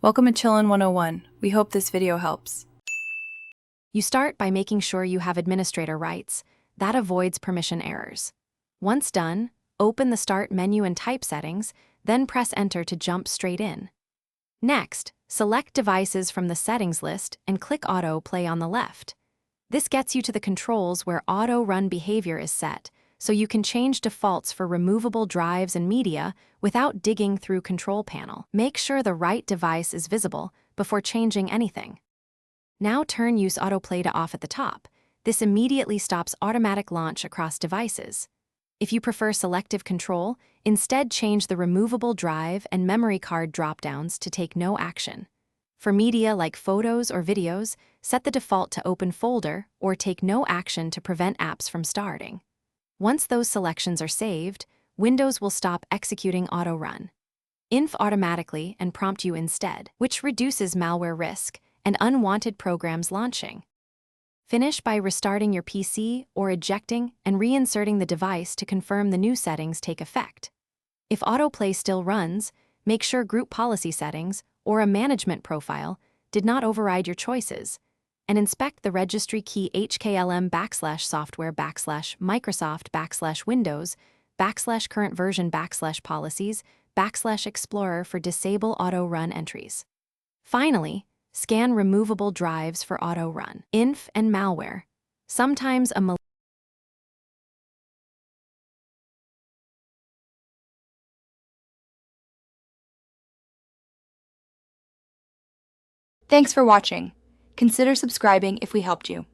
Welcome to Chillin' 101. We hope this video helps. You start by making sure you have administrator rights. That avoids permission errors. Once done, open the Start menu and type Settings, then press Enter to jump straight in. Next, select Devices from the Settings list and click Auto Play on the left. This gets you to the controls where Auto Run behavior is set, so you can change defaults for removable drives and media without digging through Control Panel. Make sure the right device is visible before changing anything. Now turn Use Autoplay to off at the top. This immediately stops automatic launch across devices. If you prefer selective control, instead change the removable drive and memory card dropdowns to take no action. For media like photos or videos, set the default to Open Folder or take no action to prevent apps from starting. Once those selections are saved, Windows will stop executing Auto Run. Inf automatically and prompt you instead, which reduces malware risk and unwanted programs launching. Finish by restarting your PC or ejecting and reinserting the device to confirm the new settings take effect. If autoplay still runs, make sure Group Policy Settings or a Management Profile did not override your choices, and inspect the registry key hklm/software/Microsoft/Windows/current version/policies/Explorer for disable auto run entries. Finally, scan removable drives for auto run, inf, and malware. Sometimes a Thanks for watching. Consider subscribing if we helped you.